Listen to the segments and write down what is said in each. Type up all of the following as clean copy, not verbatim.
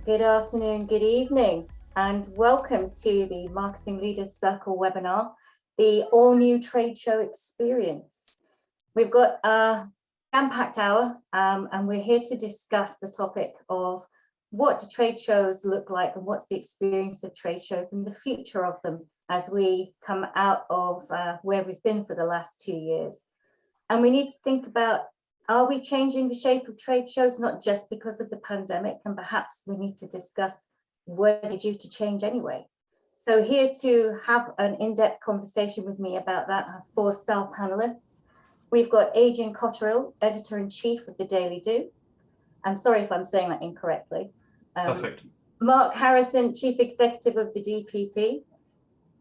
Good afternoon, good evening, and welcome to the Marketing Leaders Circle webinar, the all-new trade show experience. We've got a jam-packed hour, and we're here to discuss the topic of what do trade shows look like and what's the experience of trade shows and the future of them as we come out of where we've been for the last 2 years. And we need to think about, are we changing the shape of trade shows, not just because of the pandemic? And perhaps we need to discuss were they due to change anyway. So here to have an in-depth conversation with me about that are 4 star panelists. We've got Adrian Cotterill, Editor-in-Chief of the DailyDOOH. I'm sorry if I'm saying that incorrectly. Perfect. Mark Harrison, Chief Executive of the DPP.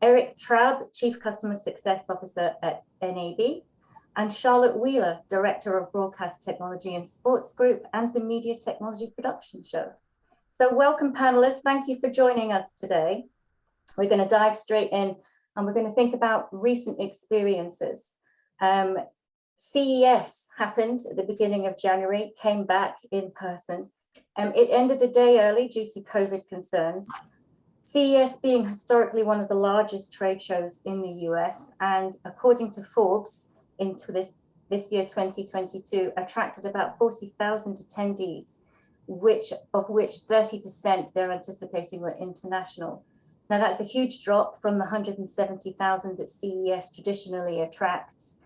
Eric Trabb, Chief Customer Success Officer at NAB. And Charlotte Wheeler, Director of Broadcast Technology and Sports Group and the Media Technology Production Show. So welcome panelists, thank you for joining us today. We're going to dive straight in and we're going to think about recent experiences. CES happened at the beginning of January, came back in person. It ended a day early due to COVID concerns. CES being historically one of the largest trade shows in the US, and according to Forbes, into this year 2022 attracted about 40,000 attendees, of which 30% they're anticipating were international. Now that's a huge drop from the 170,000 that CES traditionally attracts.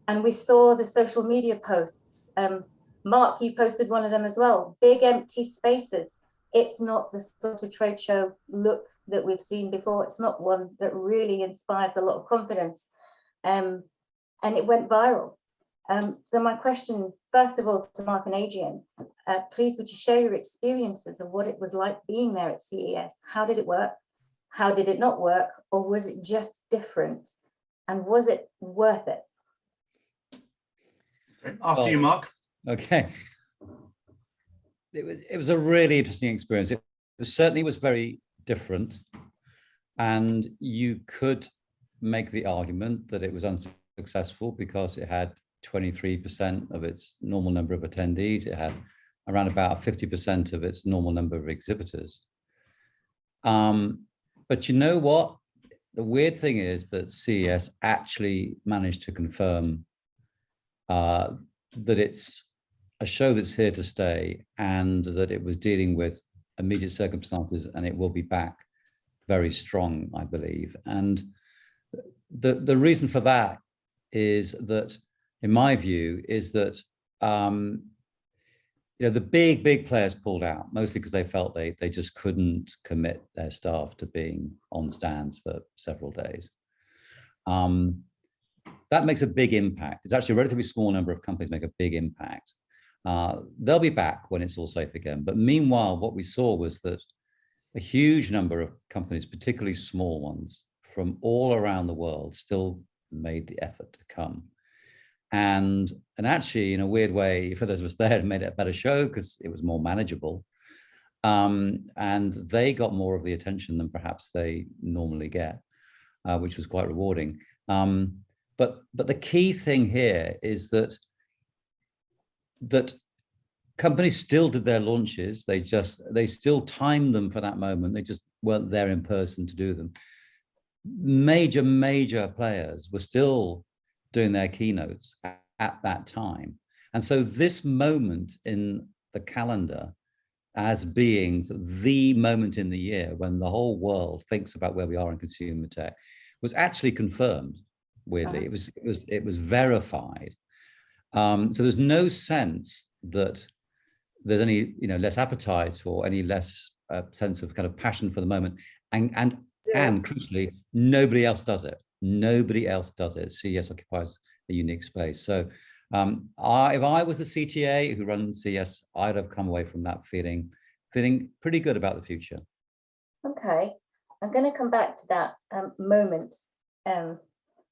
And we saw the social media posts. Mark, you posted one of them as well. Big empty spaces. It's not the sort of trade show look that we've seen before. It's not one that really inspires a lot of confidence. And it went viral. So my question, first of all, to Mark and Adrian, please would you share your experiences of what it was like being there at CES? How did it work? How did it not work? Or was it just different? And was it worth it? After you, Mark. Okay. It was a really interesting experience. It certainly was very different. And you could make the argument that it was unsuccessful because it had 23% of its normal number of attendees. It had around about 50% of its normal number of exhibitors. But you know what? The weird thing is that CES actually managed to confirm that it's a show that's here to stay and that it was dealing with immediate circumstances and it will be back very strong, I believe. And the reason for that is that, in my view, is that the big players pulled out, mostly because they felt they just couldn't commit their staff to being on stands for several days. That makes a big impact. It's actually a relatively small number of companies make a big impact. They'll be back when it's all safe again. But meanwhile, what we saw was that a huge number of companies, particularly small ones, from all around the world still made the effort to come. And actually, in a weird way, for those of us there, it made it a better show because it was more manageable. And they got more of the attention than perhaps they normally get, which was quite rewarding. But the key thing here is that companies still did their launches. They still timed them for that moment. They just weren't there in person to do them. Major players were still doing their keynotes at that time. And so this moment in the calendar as being the moment in the year when the whole world thinks about where we are in consumer tech was actually confirmed, weirdly. It was verified. So there's no sense that there's any less appetite or any less sense of kind of passion for the moment. And crucially, nobody else does it. Nobody else does it. CES occupies a unique space. So if I was the CTA who runs CES, I'd have come away from that feeling pretty good about the future. Okay, I'm going to come back to that moment that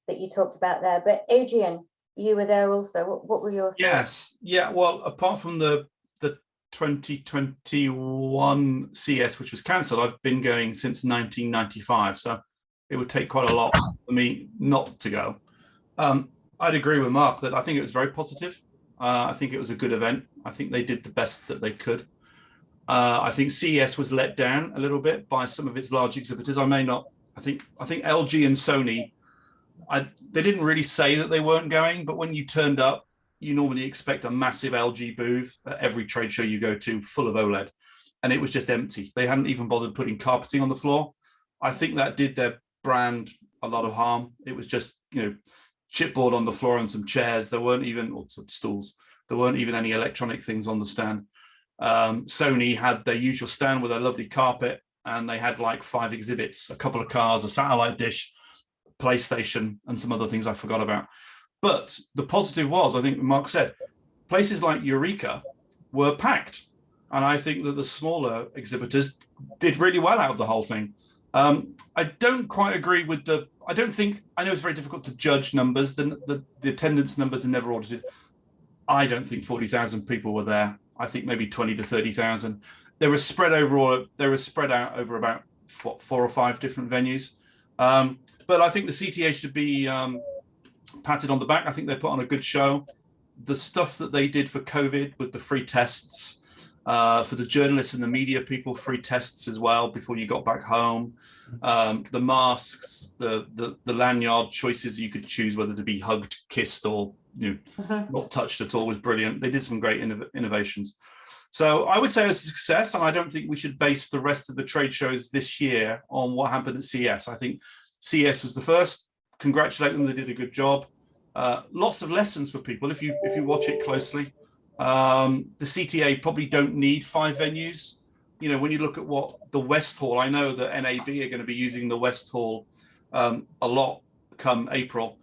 you talked about there. But Adrian, you were there also. What were your thoughts? Yes, yeah. Well, apart from the 2021 CS, which was cancelled, I've been going since 1995, so it would take quite a lot for me not to go. I'd agree with Mark that I think it was very positive. I think it was a good event. I think they did the best that they could. I think CES was let down a little bit by some of its large exhibitors. I think LG and Sony, they didn't really say that they weren't going, but when you turned up, you normally expect a massive LG booth at every trade show you go to, full of OLED, and it was just empty. They hadn't even bothered putting carpeting on the floor. I think that did their brand a lot of harm. It was just, chipboard on the floor and some chairs. There weren't even, or some stools. There weren't even any electronic things on the stand. Sony had their usual stand with a lovely carpet, and they had like 5 exhibits, a couple of cars, a satellite dish, PlayStation, and some other things I forgot about. But the positive was, I think Mark said, places like Eureka were packed. And I think that the smaller exhibitors did really well out of the whole thing. I don't quite agree with I know it's very difficult to judge numbers. The attendance numbers are never audited. I don't think 40,000 people were there. I think maybe 20 to 30,000. They were spread out over about 4 or 5 different venues. But I think the CTA should be patted on the back. I think they put on a good show. The stuff that they did for COVID with the free tests, for the journalists and the media people, free tests as well before you got back home. The masks, the lanyard choices you could choose whether to be hugged, kissed, or not touched at all was brilliant. They did some great innovations. So I would say it was a success, and I don't think we should base the rest of the trade shows this year on what happened at CES. I think CES was the first. Congratulate them, they did a good job. Lots of lessons for people if you watch it closely. The CTA probably don't need 5 venues. When you look at what the West Hall, I know that NAB are going to be using the West Hall a lot come April.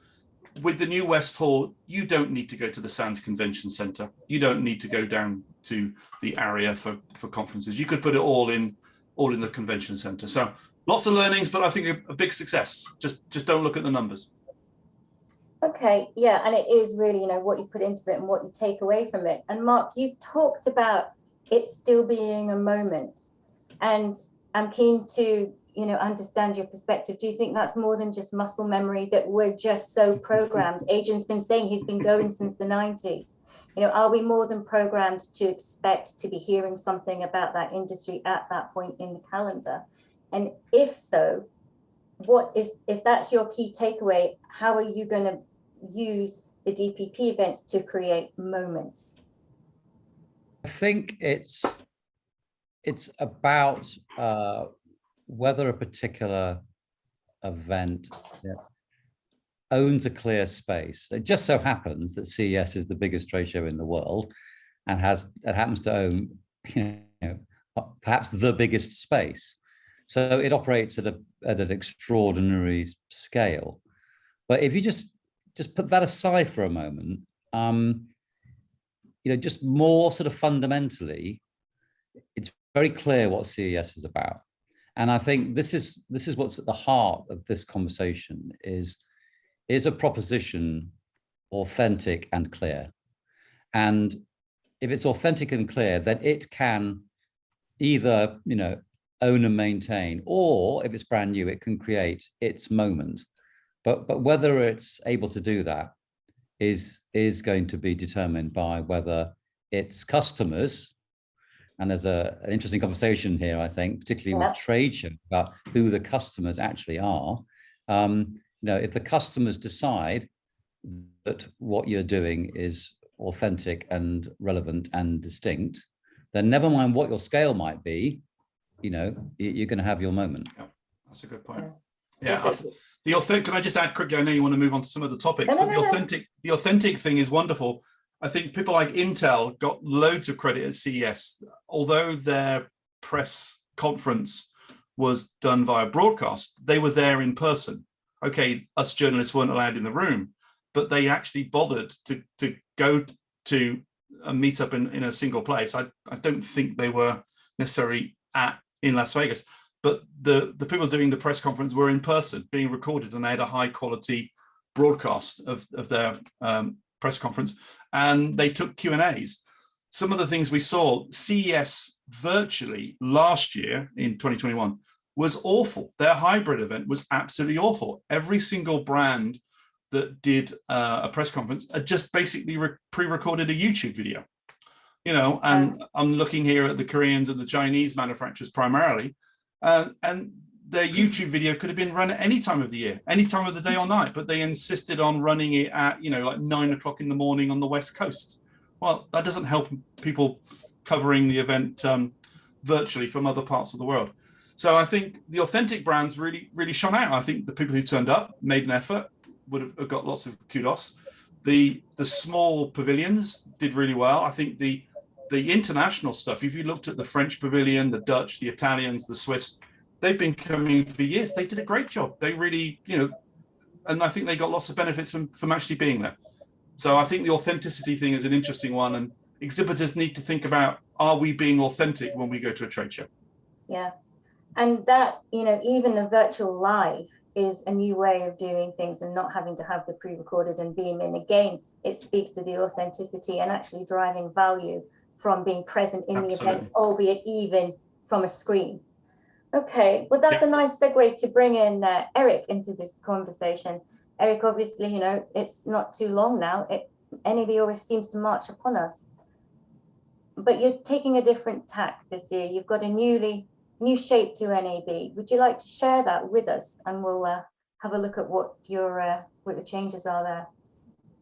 With the new West Hall, you don't need to go to the Sands Convention Center. You don't need to go down to the area for conferences. You could put it all in the convention center. So lots of learnings, but I think a big success. Just don't look at the numbers. Okay, yeah, and it is really, what you put into it and what you take away from it. And Mark, you talked about it still being a moment, and I'm keen to, understand your perspective. Do you think that's more than just muscle memory, that we're just so programmed? Adrian's been saying he's been going since the 90s. Are we more than programmed to expect to be hearing something about that industry at that point in the calendar? And if so, if that's your key takeaway, how are you going to use the DPP events to create moments? I think it's about whether a particular event owns a clear space. It just so happens that CES is the biggest trade show in the world and happens to own perhaps the biggest space. So it operates at an extraordinary scale. But if you just put that aside for a moment, just more sort of fundamentally, it's very clear what CES is about. And I think this is what's at the heart of this conversation is a proposition authentic and clear. And if it's authentic and clear, then it can either, own and maintain, or if it's brand new, it can create its moment. But whether it's able to do that is going to be determined by whether its customers, and there's an interesting conversation here, I think, particularly with trade show, about who the customers actually are. If the customers decide that what you're doing is authentic and relevant and distinct, then never mind what your scale might be, you're going to have your moment. Yeah, that's a good point. Yeah, the authentic. Can I just add quickly? I know you want to move on to some of the topics, but the authentic thing is wonderful. I think people like Intel got loads of credit at CES, although their press conference was done via broadcast. They were there in person. Okay, us journalists weren't allowed in the room, but they actually bothered to go to a meetup in a single place. I don't think they were necessarily in Las Vegas, but the people doing the press conference were in person, being recorded, and they had a high quality broadcast of their press conference, and they took Q&As. Some of the things we saw, CES virtually last year in 2021 was awful. Their hybrid event was absolutely awful. Every single brand that did a press conference had just basically pre-recorded a YouTube video. you know, and I'm looking here at the Koreans and the Chinese manufacturers primarily, and their YouTube video could have been run at any time of the year, any time of the day or night, but they insisted on running it at, you know, like 9 o'clock in the morning on the West Coast. Well, that doesn't help people covering the event virtually from other parts of the world. So I think the authentic brands really, really shone out. I think the people who turned up, made an effort, would have got lots of kudos. The small pavilions did really well. I think the international stuff, if you looked at the French pavilion, the Dutch, the Italians, the Swiss, they've been coming for years. They did a great job. They really, you know, and I think they got lots of benefits from actually being there. So I think the authenticity thing is an interesting one, and exhibitors need to think about, are we being authentic when we go to a trade show? Yeah. And that, you know, even the virtual live is a new way of doing things and not having to have the pre-recorded and beam in. Again, it speaks to the authenticity and actually driving value from being present in the event, albeit even from a screen. Okay, well, that's a nice segue to bring in Eric into this conversation. Eric, obviously, you know, it's not too long now. NAB always seems to march upon us. But you're taking a different tack this year. You've got a new shape to NAB. Would you like to share that with us? And we'll have a look at what your changes are there.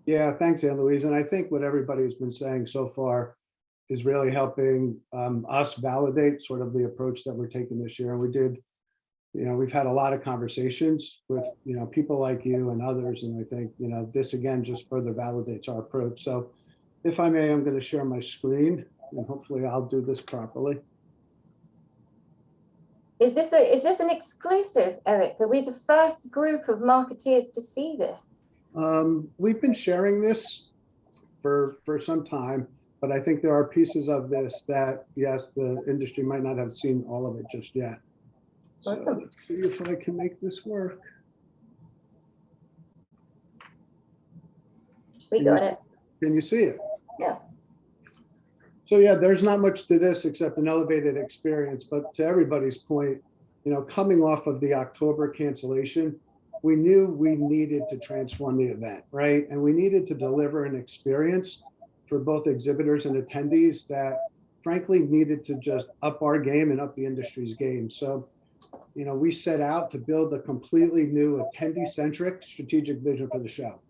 Yeah, thanks, Anne-Louise. And I think what everybody's been saying so far is really helping us validate sort of the approach that we're taking this year. And we did, you know, we've had a lot of conversations with, you know, people like you and others. And I think, you know, this again just further validates our approach. So if I may, I'm going to share my screen and hopefully I'll do this properly. Is this an exclusive, Eric? Are we the first group of marketeers to see this? We've been sharing this for some time, but I think there are pieces of this that, yes, the industry might not have seen all of it just yet. Awesome. So let's see if I can make this work. We got it. Can you see it? Yeah. So yeah, there's not much to this except an elevated experience, but to everybody's point, you know, coming off of the October cancellation, we knew we needed to transform the event, right? And we needed to deliver an experience for both exhibitors and attendees that frankly needed to just up our game and up the industry's game. So, you know, we set out to build a completely new attendee-centric strategic vision for the show.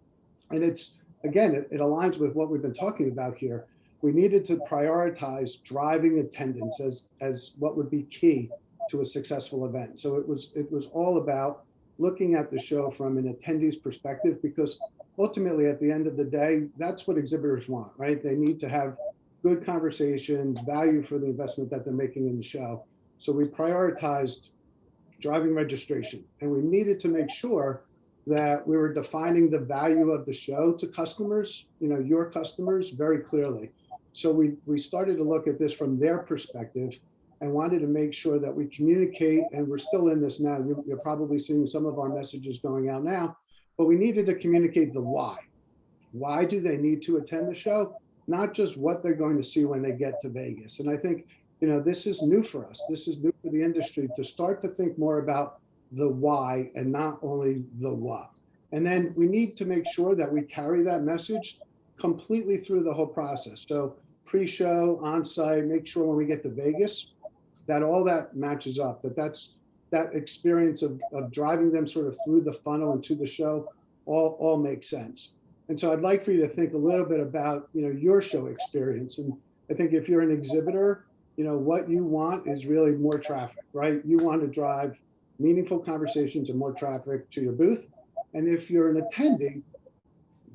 And it's, again, it aligns with what we've been talking about here. We needed to prioritize driving attendance as what would be key to a successful event. So it was all about looking at the show from an attendee's perspective, because ultimately at the end of the day, that's what exhibitors want, right? They need to have good conversations, value for the investment that they're making in the show. So we prioritized driving registration, and we needed to make sure that we were defining the value of the show to customers, you know, your customers, very clearly. So we started to look at this from their perspective and wanted to make sure that we communicate, and we're still in this now. You're probably seeing some of our messages going out now, but we needed to communicate the why. Why do they need to attend the show? Not just what they're going to see when they get to Vegas. And I think, you know, this is new for us. This is new for the industry to start to think more about the why and not only the what. And then we need to make sure that we carry that message completely through the whole process. So pre-show, on-site, make sure when we get to Vegas, that all that matches up, that experience of driving them sort of through the funnel and to the show all makes sense. And so I'd like for you to think a little bit about, you know, your show experience. And I think if you're an exhibitor, you know, what you want is really more traffic, right? You want to drive meaningful conversations and more traffic to your booth. And if you're an attendee,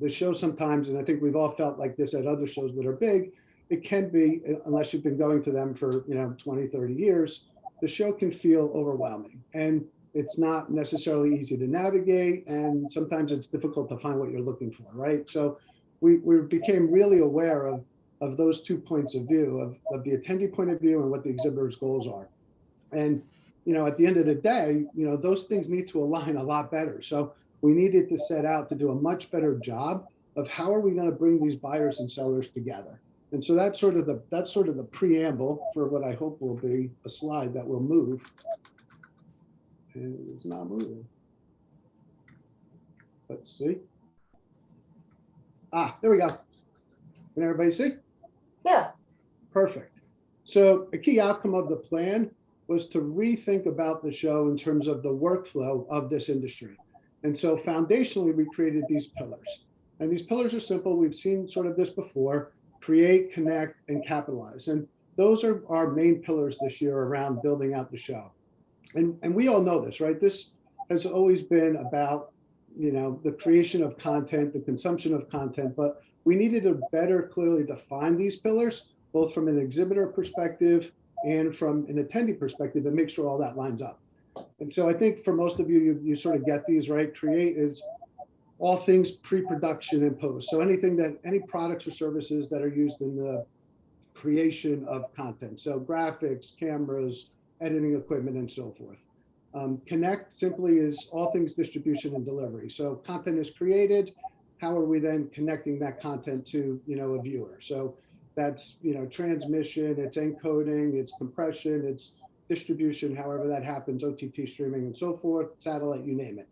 the show sometimes, and I think we've all felt like this at other shows that are big, it can be, unless you've been going to them for, you know, 20, 30 years, the show can feel overwhelming. And it's not necessarily easy to navigate. And sometimes it's difficult to find what you're looking for, right? So we became really aware of those 2 points of view, of the attendee point of view and what the exhibitor's goals are. And, you know, at the end of the day, you know, those things need to align a lot better. So we needed to set out to do a much better job of how are we going to bring these buyers and sellers together. And so that's sort of the preamble for what I hope will be a slide that will move. And it's not moving. Let's see. Ah, there we go. Can everybody see? Yeah. Perfect. So a key outcome of the plan was to rethink about the show in terms of the workflow of this industry. And so foundationally, we created these pillars. And these pillars are simple. We've seen sort of this before: create, connect, and capitalize. And those are our main pillars this year around building out the show. And we all know this, right? This has always been about, the creation of content, the consumption of content, but we needed to better clearly define these pillars, both from an exhibitor perspective and from an attendee perspective, and make sure all that lines up. And so I think for most of you, you sort of get these, right? Create is all things pre-production and post. So any products or services that are used in the creation of content. So graphics, cameras, editing equipment, and so forth. Connect simply is all things distribution and delivery. So content is created. How are we then connecting that content to, a viewer? So that's, transmission, it's encoding, it's compression, it's distribution, however that happens, OTT streaming and so forth, satellite, you name it.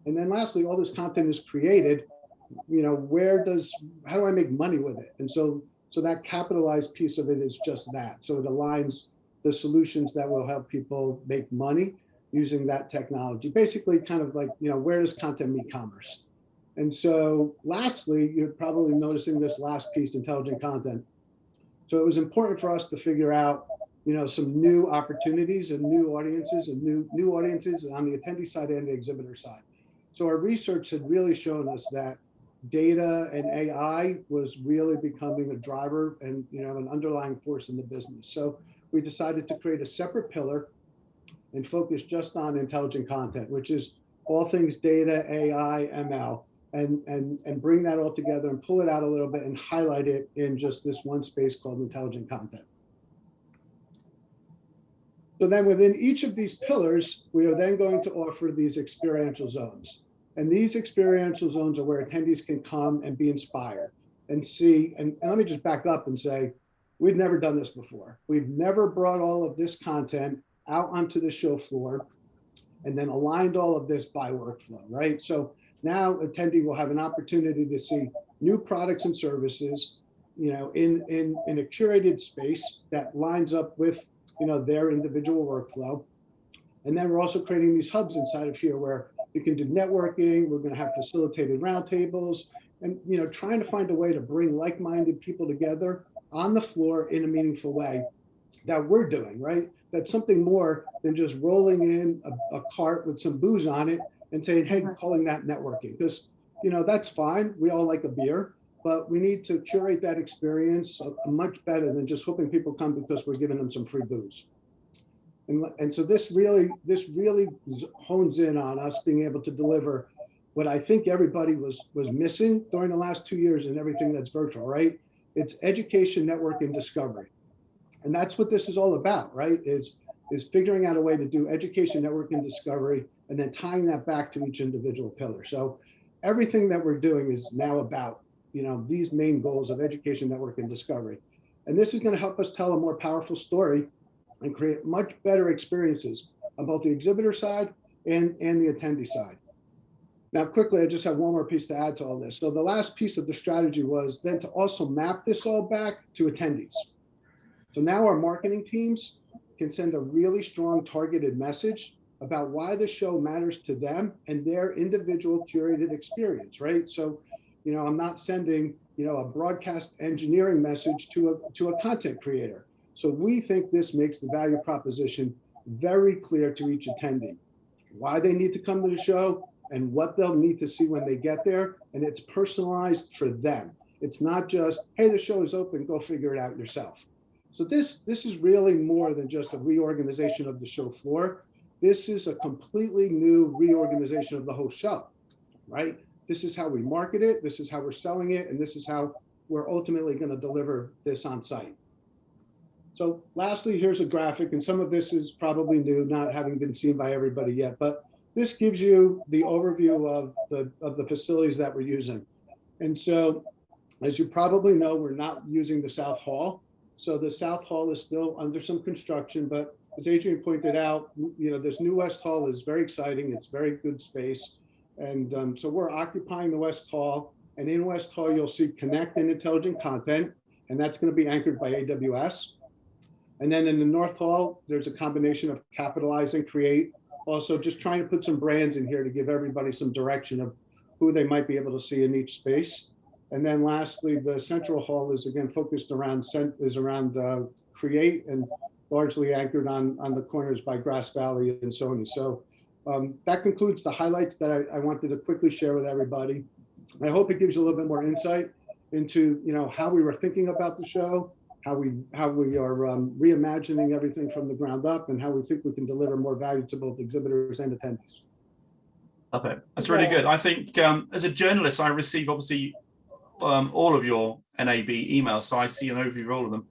And then lastly, all this content is created, how do I make money with it? And so that capitalized piece of it is just that. So it aligns the solutions that will help people make money using that technology. Basically kind of like, where does content meet commerce? And so lastly, you're probably noticing this last piece, intelligent content. So it was important for us to figure out, some new opportunities and new audiences on the attendee side and the exhibitor side. So our research had really shown us that data and AI was really becoming a driver and, an underlying force in the business. So we decided to create a separate pillar and focus just on intelligent content, which is all things data, AI, ML, and bring that all together and pull it out a little bit and highlight it in just this one space called intelligent content. So then within each of these pillars, we are then going to offer these experiential zones. And these experiential zones are where attendees can come and be inspired and see. And let me just back up and say, we've never done this before. We've never brought all of this content out onto the show floor and then aligned all of this by workflow, right? So now attendee will have an opportunity to see new products and services, in a curated space that lines up with, their individual workflow. And then we're also creating these hubs inside of here where you can do networking. We're going to have facilitated roundtables and, trying to find a way to bring like-minded people together on the floor in a meaningful way that we're doing, right? That's something more than just rolling in a cart with some booze on it and saying, hey, calling that networking. Because, that's fine. We all like a beer, but we need to curate that experience much better than just hoping people come because we're giving them some free booze. And so this really hones in on us being able to deliver what I think everybody was missing during the last 2 years and everything that's virtual, right? It's education, network, and discovery. And that's what this is all about, right? Is figuring out a way to do education, network, and discovery, and then tying that back to each individual pillar. So everything that we're doing is now about, these main goals of education, network, and discovery. And this is going to help us tell a more powerful story and create much better experiences on both the exhibitor side and the attendee side. Now, quickly, I just have one more piece to add to all this. So the last piece of the strategy was then to also map this all back to attendees. So now our marketing teams can send a really strong targeted message about why the show matters to them and their individual curated experience, right? So, I'm not sending, a broadcast engineering message to a content creator. So we think this makes the value proposition very clear to each attendee, why they need to come to the show and what they'll need to see when they get there. And it's personalized for them. It's not just, hey, the show is open, go figure it out yourself. So this is really more than just a reorganization of the show floor. This is a completely new reorganization of the whole show, right? This is how we market it. This is how we're selling it. And this is how we're ultimately going to deliver this on site. So lastly, here's a graphic, and some of this is probably new, not having been seen by everybody yet, but this gives you the overview of the facilities that we're using. And so, as you probably know, we're not using the South Hall. So the South Hall is still under some construction, but as Adrian pointed out, this new West Hall is very exciting. It's very good space. And so we're occupying the West Hall, and in West Hall, you'll see Connect and Intelligent Content. and that's going to be anchored by AWS. And then in the North Hall, there's a combination of Capitalize and Create. Also, just trying to put some brands in here to give everybody some direction of who they might be able to see in each space. And then lastly, the Central Hall is again focused around Create and largely anchored on the corners by Grass Valley and Sony. So that concludes the highlights that I wanted to quickly share with everybody. I hope it gives you a little bit more insight into how we were thinking about the show, how we are reimagining everything from the ground up, and how we think we can deliver more value to both exhibitors and attendees. Love it. That's really good. I think as a journalist, I receive obviously all of your NAB emails, so I see an overview of all of them.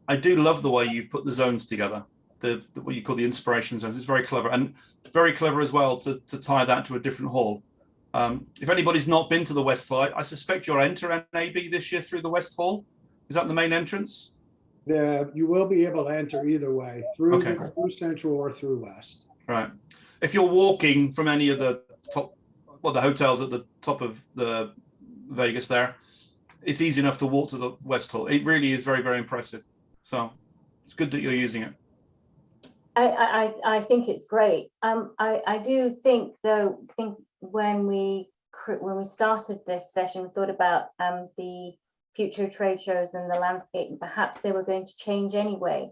I do love the way you've put the zones together, the what you call the inspiration zones. It's very clever, and very clever as well to tie that to a different hall. If anybody's not been to the West Hall, I suspect you'll enter NAB this year through the West Hall. Is that the main entrance? You will be able to enter either way, through through Central or through West. Right. If you're walking from any of the the hotels at the top of the Vegas there, it's easy enough to walk to the West Hall. It really is very, very impressive. So it's good that you're using it. I think it's great. I do think though, when we started this session, thought about the future trade shows and the landscape, and perhaps they were going to change anyway.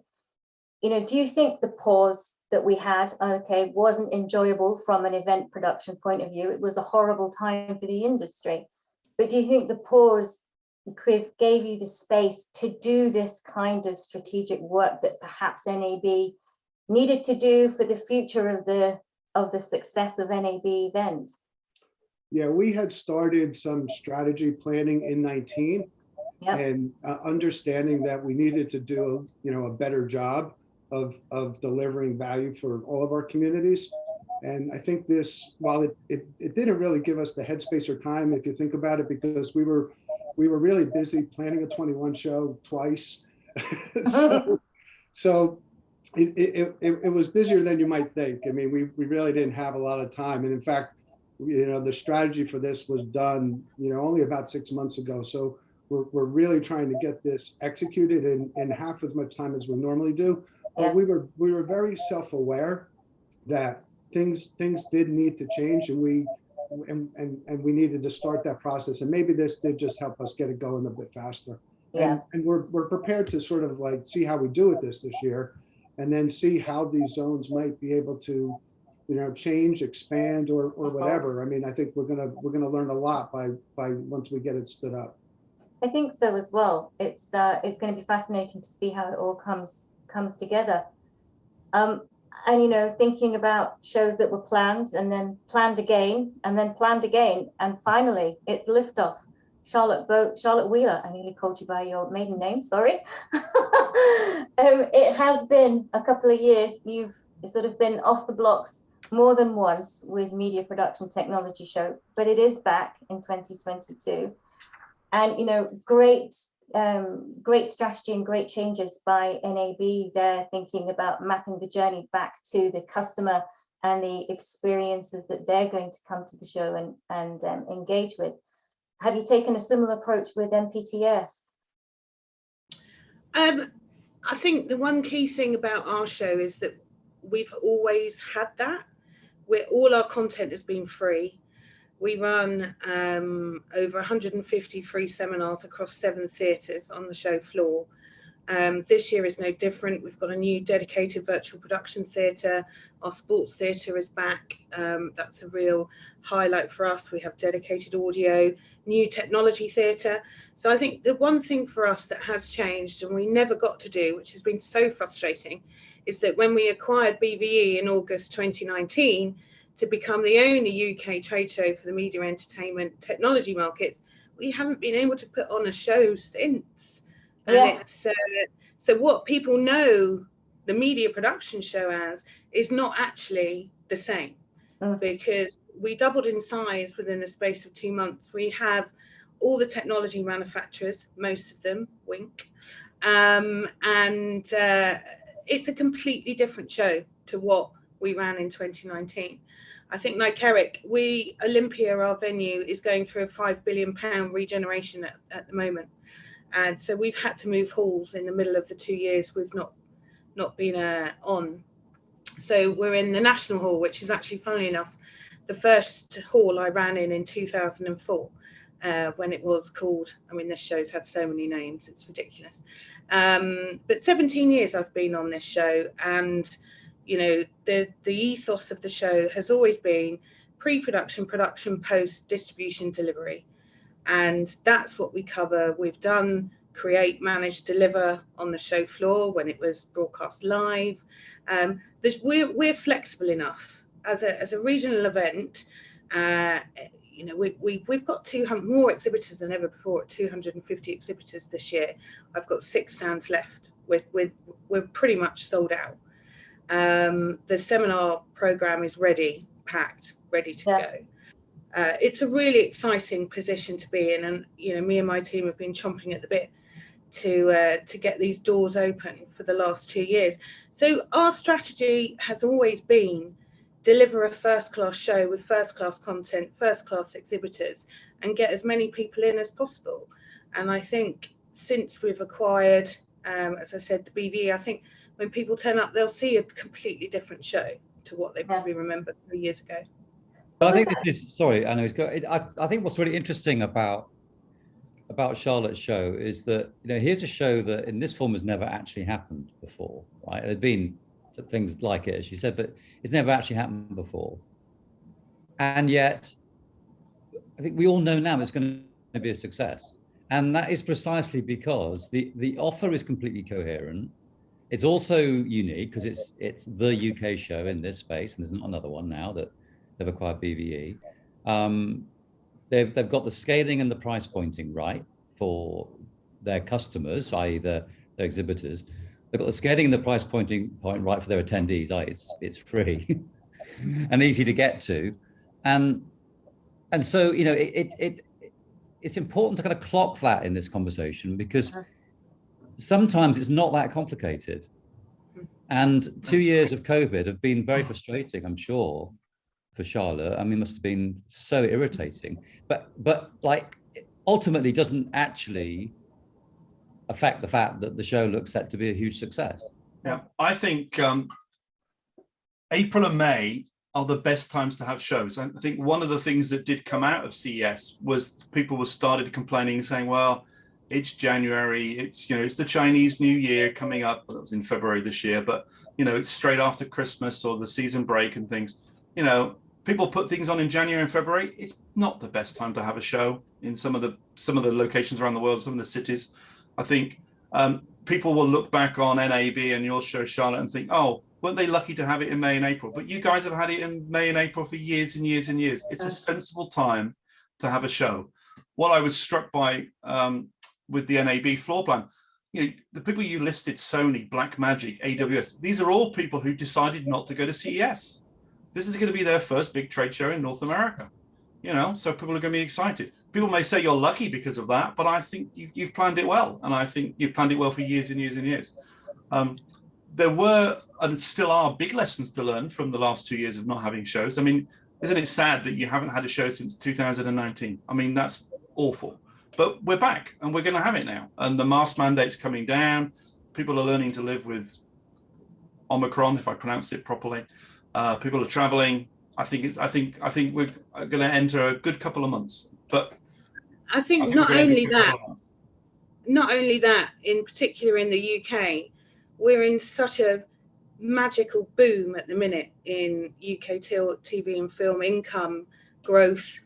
Do you think the pause that we had, wasn't enjoyable from an event production point of view? It was a horrible time for the industry. But do you think the pause gave you the space to do this kind of strategic work that perhaps NAB needed to do for the future of the success of NAB event? Yeah, we had started some strategy planning in 19, and understanding that we needed to do a better job of delivering value for all of our communities. And I think this, while it didn't really give us the headspace or time, if you think about it, because we were really busy planning a 21 show twice. so it was busier than you might think. I mean, we really didn't have a lot of time. And in fact, the strategy for this was done, only about 6 months ago. So we're really trying to get this executed in half as much time as we normally do. We were very self-aware that things did need to change, and we needed to start that process. And maybe this did just help us get it going a bit faster. And we're prepared to sort of like see how we do with this year, and then see how these zones might be able to, change, expand, or whatever. I mean, I think we're gonna learn a lot by once we get it stood up. I think so as well. It's going to be fascinating to see how it all comes together. And thinking about shows that were planned and then planned again and then planned again, and finally it's liftoff. Charlotte Wheeler, I nearly called you by your maiden name, sorry. It has been a couple of years. You've sort of been off the blocks more than once with Media Production Technology Show, but it is back in 2022. And great strategy and great changes by NAB. They're thinking about mapping the journey back to the customer and the experiences that they're going to come to the show and engage with. Have you taken a similar approach with MPTS? I think the one key thing about our show is that we've always had that, where all our content has been free. We run over 150 free seminars across 7 theatres on the show floor. This year is no different. We've got a new dedicated virtual production theatre. Our sports theatre is back. That's a real highlight for us. We have dedicated audio, new technology theatre. So I think the one thing for us that has changed and we never got to do, which has been so frustrating, is that when we acquired BVE in August 2019, to become the only UK trade show for the media entertainment technology markets, we haven't been able to put on a show since. And it's so what people know the media production show as is not actually the same, because we doubled in size within the space of 2 months. We have all the technology manufacturers, most of them, wink, and it's a completely different show to what we ran in 2019. I think, like Eric, Olympia, our venue, is going through a £5 billion regeneration at the moment. And so we've had to move halls in the middle of the 2 years we've not been on. So we're in the National Hall, which is actually, funnily enough, the first hall I ran in 2004, when it was called, I mean, this show's had so many names, it's ridiculous. But 17 years I've been on this show, and you know, the ethos of the show has always been pre-production, production, post, distribution, delivery. And that's what we cover. We've done create, manage, deliver on the show floor when it was broadcast live. We're flexible enough as a regional event. You know, we've got 200 more exhibitors than ever before, at 250 exhibitors this year. I've got 6 stands left. We're pretty much sold out. The seminar program is ready, packed, ready to go. It's a really exciting position to be in, and you know, me and my team have been chomping at the bit to get these doors open for the last 2 years. So our strategy has always been deliver a first-class show with first-class content, first-class exhibitors, and get as many people in as possible. And I think since we've acquired, as I said, the BV, I think when people turn up, they'll see a completely different show to what they probably remember 3 years ago. But I think this is, sorry, Anna, I think what's really interesting about Charlotte's show is that, you know, here's a show that in this form has never actually happened before, right? There'd been things like it, as she said, but it's never actually happened before. And yet, I think we all know now it's going to be a success. And that is precisely because the offer is completely coherent. It's also unique because it's the UK show in this space, and there's not another one now that they've acquired BVE. They've got the scaling and the price pointing right for their customers, i.e. their exhibitors. They've got the scaling and the price point right for their attendees, i.e. it's free and easy to get to. And so, you know, it's important to kind of clock that in this conversation, because sometimes it's not that complicated. And 2 years of COVID have been very frustrating, I'm sure, for Charlotte. I mean, it must have been so irritating, but like ultimately doesn't actually affect the fact that the show looks set to be a huge success. Yeah, I think April and May are the best times to have shows. I think one of the things that did come out of CES was people were started complaining and saying, well, it's January, it's, you know, it's the Chinese New Year coming up. Well, it was in February this year, but you know, it's straight after Christmas or the season break and things. You know, people put things on in January and February. It's not the best time to have a show in some of the locations around the world, some of the cities. I think people will look back on NAB and your show, Charlotte, and think, oh, weren't they lucky to have it in May and April? But you guys have had it in May and April for years and years and years. It's a sensible time to have a show. What I was struck by with the NAB floor plan, you know, the people you listed, Sony, Blackmagic, AWS, these are all people who decided not to go to CES. This is going to be their first big trade show in North America, you know, so people are going to be excited. People may say you're lucky because of that, but I think you've planned it well. And I think you've planned it well for years and years and years. There were and still are big lessons to learn from the last 2 years of not having shows. I mean, isn't it sad that you haven't had a show since 2019? I mean, that's awful. But we're back and we're going to have it now. And the mask mandate's coming down. People are learning to live with Omicron, if I pronounced it properly. People are traveling. I think we're going to enter a good couple of months. But I think not only that, in particular in the UK, we're in such a magical boom at the minute in UK TV and film income growth.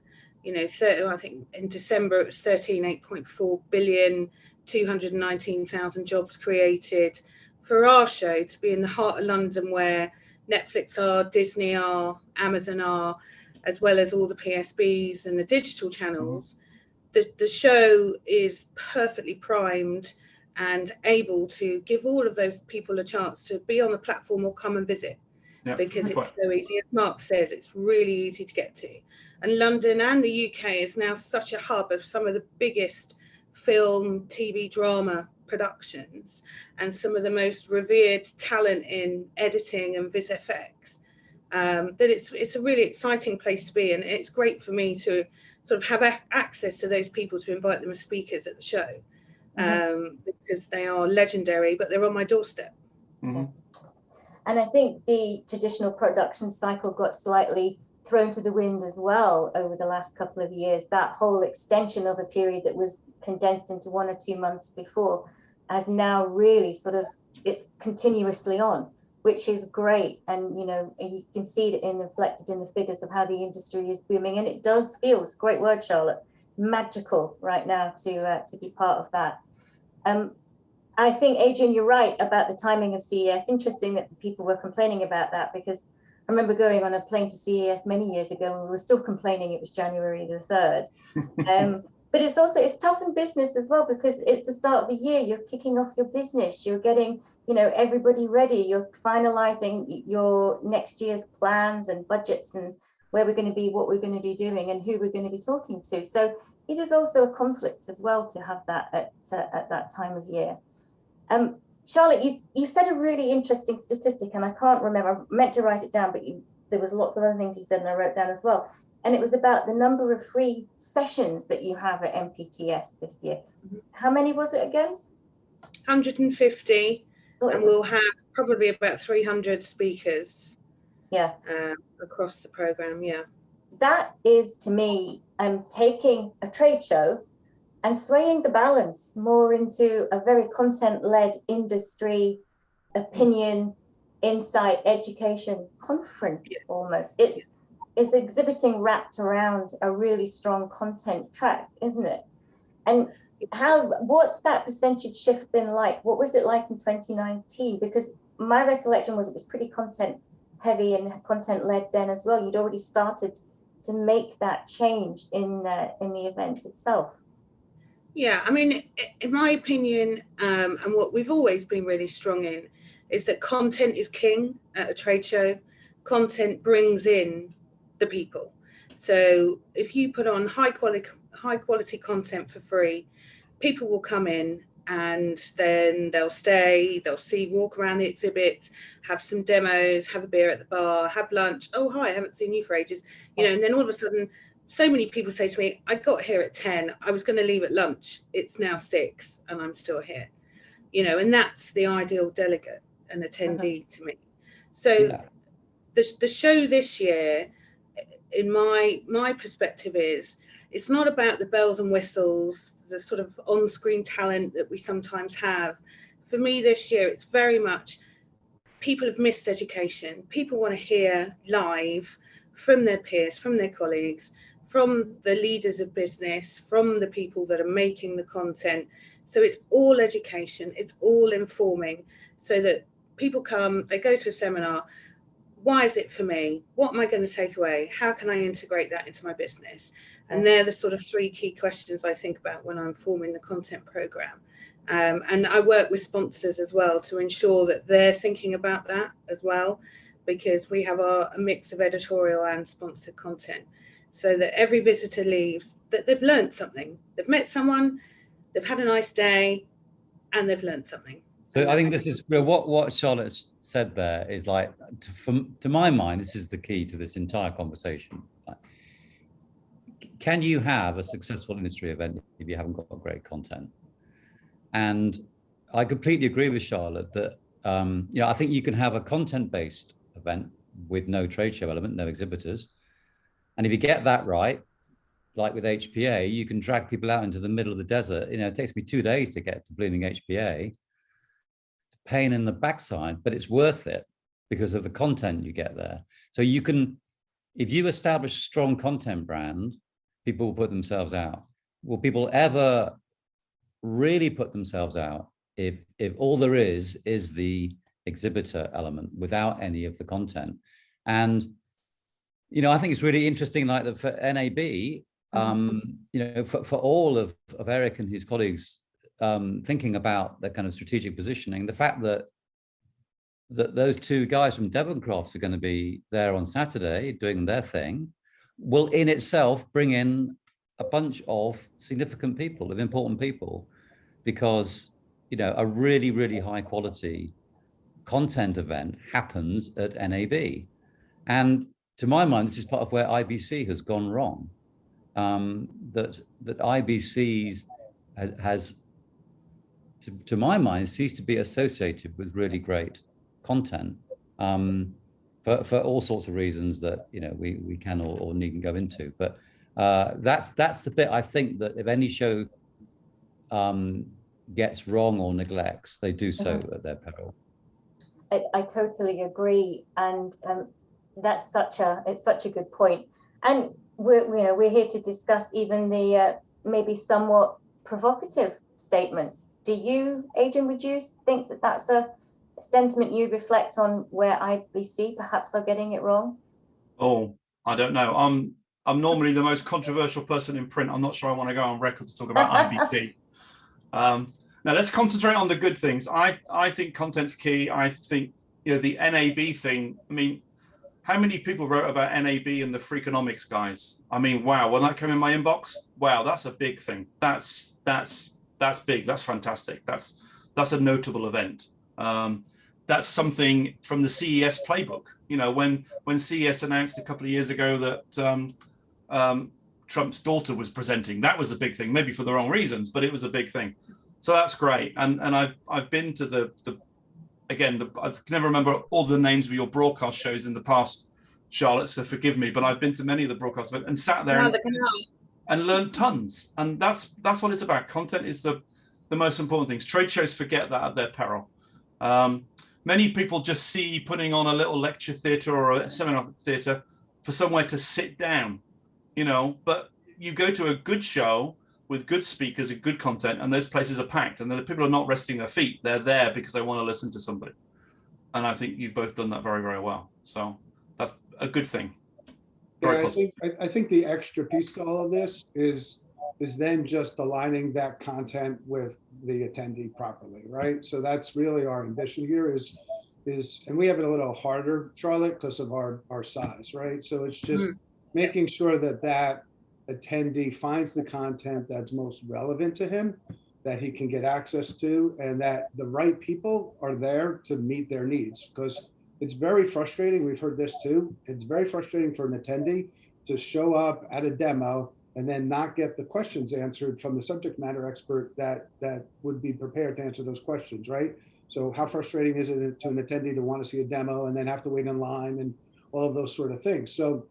You know, I think in December it was 8.4 billion, 219,000 jobs created. For our show to be in the heart of London, where Netflix are, Disney are, Amazon are, as well as all the PSBs and the digital channels, the show is perfectly primed and able to give all of those people a chance to be on the platform or come and visit. Because it's so easy. As Mark says, it's really easy to get to. And London and the UK is now such a hub of some of the biggest film, TV, drama productions, and some of the most revered talent in editing and vis FX, that it's a really exciting place to be. And it's great for me to sort of have access to those people, to invite them as speakers at the show. because they are legendary, but they're on my doorstep. Mhm. And I think the traditional production cycle got slightly thrown to the wind as well over the last couple of years. That whole extension of a period that was condensed into 1 or 2 months before has now really sort of, it's continuously on, which is great. And, you know, you can see it reflected in the figures of how the industry is booming. And it does feel, it's a great word, Charlotte, magical right now to be part of that. I think, Adrian, you're right about the timing of CES. Interesting that people were complaining about that, because I remember going on a plane to CES many years ago and we were still complaining it was January the 3rd. But it's also, it's tough in business as well, because it's the start of the year. You're kicking off your business. You're getting, you know, everybody ready. You're finalizing your next year's plans and budgets and where we're going to be, what we're going to be doing and who we're going to be talking to. So it is also a conflict as well to have that at that time of year. Charlotte, you said a really interesting statistic, and I can't remember, I meant to write it down, but there was lots of other things you said and I wrote down as well. And it was about the number of free sessions that you have at MPTS this year. How many was it again? 150, and we'll have probably about 300 speakers. Yeah. Across the program, yeah. That is, to me, taking a trade show and swaying the balance more into a very content-led industry, opinion, insight, education conference almost. It's exhibiting wrapped around a really strong content track, isn't it? And what's that percentage shift been like? What was it like in 2019? Because my recollection was it was pretty content heavy and content led then as well. You'd already started to make that change in the event itself. Yeah, I mean, in my opinion, and what we've always been really strong in is that content is king at a trade show. Content brings in the people. So if you put on high quality content for free, people will come in and then they'll stay, they'll walk around the exhibits, have some demos, have a beer at the bar, have lunch. Oh, hi, I haven't seen you for ages. You know, and then all of a sudden, so many people say to me, I got here at 10, I was going to leave at lunch. It's now 6 and I'm still here. You know, and that's the ideal delegate and attendee to me. So the show this year, in my perspective, is it's not about the bells and whistles, the sort of on-screen talent that we sometimes have. For me this year, it's very much people have missed education. People want to hear live from their peers, from their colleagues, from the leaders of business, from the people that are making the content. So it's all education, it's all informing, so that people come, they go to a seminar. Why is it for me? What am I going to take away? How can I integrate that into my business? And they're the sort of 3 key questions I think about when I'm forming the content program. And I work with sponsors as well to ensure that they're thinking about that as well, because we have a mix of editorial and sponsored content, so that every visitor leaves that they've learned something. They've met someone, they've had a nice day, and they've learned something. So I think this is what Charlotte said there is like, to my mind, this is the key to this entire conversation. Can you have a successful industry event if you haven't got great content? And I completely agree with Charlotte that, you know, I think you can have a content-based event with no trade show element, no exhibitors. And if you get that right, like with HPA, you can drag people out into the middle of the desert. You know, it takes me 2 days to get to blooming HPA. Pain in the backside, but it's worth it because of the content you get there. So you can, if you establish a strong content brand, people will put themselves out. Will people ever really put themselves out if all there is the exhibitor element without any of the content? And, you know, I think it's really interesting, like that for NAB, you know, for all of Eric and his colleagues thinking about their kind of strategic positioning, the fact that those 2 guys from Devoncroft are going to be there on Saturday doing their thing will in itself bring in a bunch of significant people, of important people, because, you know, a really, really high quality content event happens at NAB. And to my mind, this is part of where IBC has gone wrong. That IBC has to my mind, cease to be associated with really great content for all sorts of reasons that we can or needn't go into. But that's the bit I think that if any show gets wrong or neglects, they do so at their peril. I totally agree, and that's such a good point. And we're here to discuss even the maybe somewhat provocative statements. Do you, Adrian, would you think that that's a sentiment you reflect on where IBC perhaps are getting it wrong? Oh, I don't know. I'm normally the most controversial person in print. I'm not sure I want to go on record to talk about IBT. Now let's concentrate on the good things. I think content's key. I think the NAB thing. I mean, how many people wrote about NAB and the Freakonomics guys? I mean, wow, when that came in my inbox, wow, that's a big thing. That's big. That's fantastic. That's a notable event. That's something from the CES playbook. When CES announced a couple of years ago that Trump's daughter was presenting, that was a big thing. Maybe for the wrong reasons, but it was a big thing. So that's great. And I've been to I can never remember all the names of your broadcast shows in the past, Charlotte, so forgive me, but I've been to many of the broadcasts and sat there and learned tons. And that's what it's about. Content is the most important things. Trade shows forget that at their peril. Many people just see putting on a little lecture theatre or a seminar theatre for somewhere to sit down, but you go to a good show with good speakers and good content, and those places are packed, and then the people are not resting their feet. They're there because they want to listen to somebody. And I think you've both done that very, very well. So that's a good thing. Yeah, I think the extra piece to all of this is then just aligning that content with the attendee properly, right? So that's really our ambition here is, and we have it a little harder, Charlotte, because of our size, right? So it's just making sure that attendee finds the content that's most relevant to him, that he can get access to, and that the right people are there to meet their needs. Because it's very frustrating, we've heard this too, it's very frustrating for an attendee to show up at a demo and then not get the questions answered from the subject matter expert that would be prepared to answer those questions, right? So how frustrating is it to an attendee to want to see a demo and then have to wait in line and all of those sort of things. So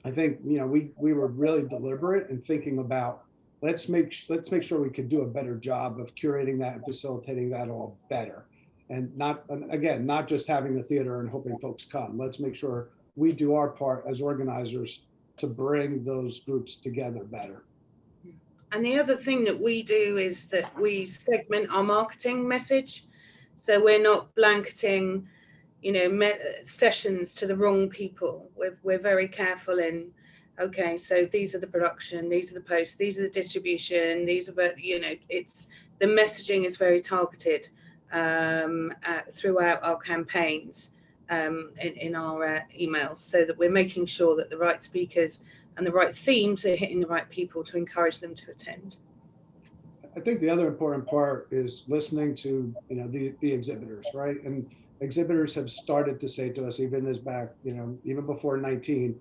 I think we were really deliberate in thinking about let's make sure we could do a better job of curating that and facilitating that all better, and not just having the theater and hoping folks come. Let's make sure we do our part as organizers to bring those groups together better. And the other thing that we do is that we segment our marketing message, so we're not blanketing sessions to the wrong people. We're very careful in, okay, so these are the production, these are the posts, these are the distribution, these are it's the messaging is very targeted throughout our campaigns in our emails, so that we're making sure that the right speakers and the right themes are hitting the right people to encourage them to attend. I think the other important part is listening to the exhibitors, right? And exhibitors have started to say to us, even as back, even before 19,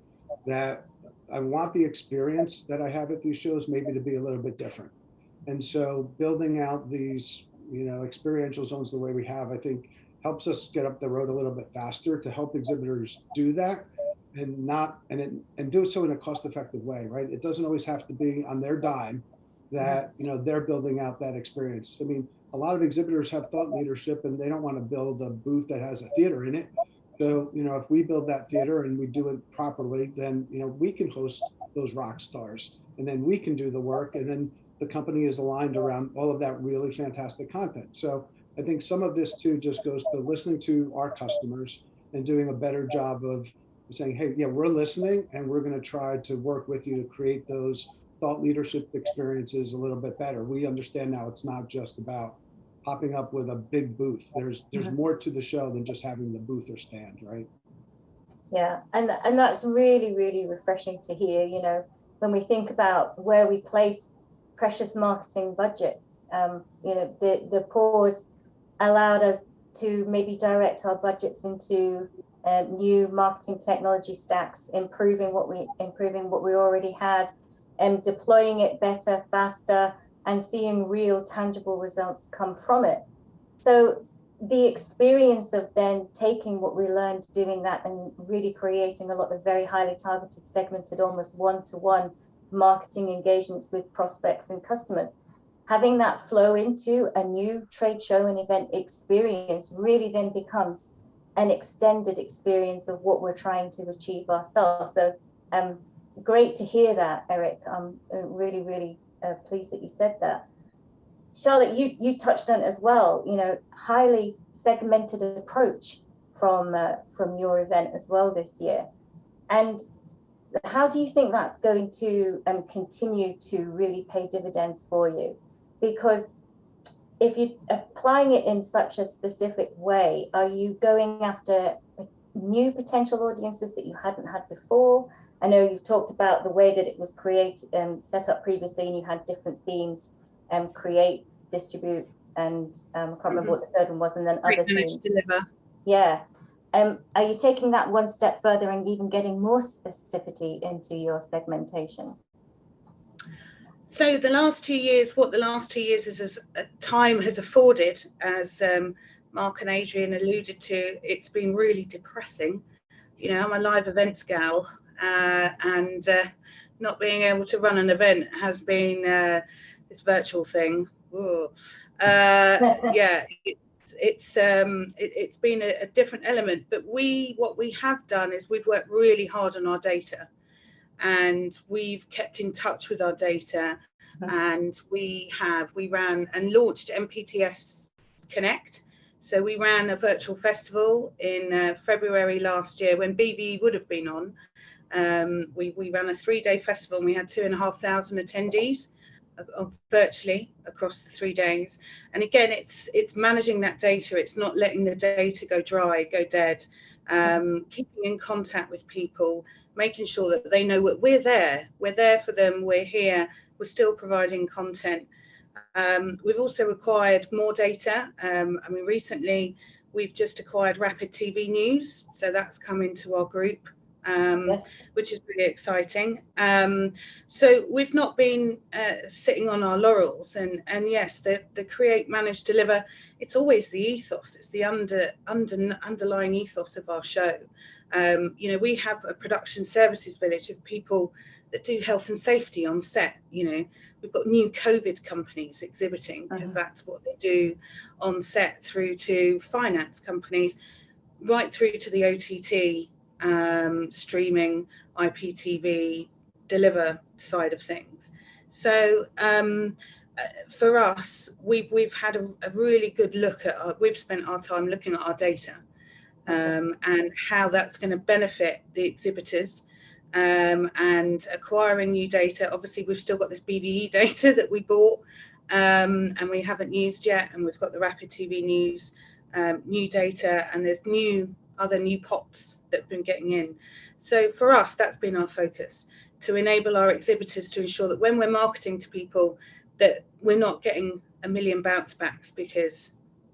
that I want the experience that I have at these shows maybe to be a little bit different. And so building out these, experiential zones the way we have, I think helps us get up the road a little bit faster to help exhibitors do that and do so in a cost-effective way, right? It doesn't always have to be on their dime that they're building out that experience. I mean, a lot of exhibitors have thought leadership and they don't want to build a booth that has a theater in it. So, if we build that theater and we do it properly, then, we can host those rock stars, and then we can do the work, and then the company is aligned around all of that really fantastic content. So I think some of this too just goes to listening to our customers and doing a better job of saying, hey, yeah, we're listening and we're going to try to work with you to create those thought leadership experiences a little bit better. We understand now it's not just about popping up with a big booth. There's more to the show than just having the booth or stand, right? Yeah, and that's really, really refreshing to hear. When we think about where we place precious marketing budgets, the pause allowed us to maybe direct our budgets into new marketing technology stacks, improving what we already had, and deploying it better, faster, and seeing real tangible results come from it. So the experience of then taking what we learned doing that and really creating a lot of very highly targeted, segmented, almost one-to-one marketing engagements with prospects and customers, having that flow into a new trade show and event experience really then becomes an extended experience of what we're trying to achieve ourselves. So great to hear that, Eric. I'm really, really pleased that you said that. Charlotte, you touched on it as well, you know, highly segmented approach from your event as well this year. And how do you think that's going to continue to really pay dividends for you? Because if you're applying it in such a specific way, are you going after new potential audiences that you hadn't had before? I know you've talked about the way that it was created and set up previously, and you had different themes, create, distribute, and I can't remember what the third one was, and then other themes. Deliver. Yeah. Are you taking that one step further and even getting more specificity into your segmentation? So the last 2 years, what the last 2 years is as time has afforded, as Mark and Adrian alluded to, it's been really depressing. You know, I'm a live events gal, and not being able to run an event has been this virtual thing. Yeah, it's been a different element. But what we have done is we've worked really hard on our data. And we've kept in touch with our data, and we ran and launched MPTS Connect. So we ran a virtual festival in February last year when BVE would have been on. We ran a 3-day festival, and we had 2,500 attendees virtually across the 3 days. And again, it's managing that data. It's not letting the data go dry, go dead. Keeping in contact with people, making sure that they know that we're there for them, we're here, we're still providing content. We've also acquired more data. I mean, recently we've just acquired Rapid TV News, so that's come into our group, yes, which is really exciting. So we've not been sitting on our laurels, and yes, the create, manage, deliver, it's always the ethos, it's the underlying ethos of our show. You know, we have a production services village of people that do health and safety on set. You know, we've got new COVID companies exhibiting because that's what they do on set, through to finance companies, right through to the OTT, streaming, IPTV, deliver side of things. So for us, we've had a really good look at we've spent our time looking at our data. And how that's going to benefit the exhibitors, and acquiring new data. Obviously, we've still got this BVE data that we bought, and we haven't used yet, and we've got the Rapid TV News new data, and there's other new pots that have been getting in. So for us, that's been our focus, to enable our exhibitors to ensure that when we're marketing to people, that we're not getting a million bounce backs because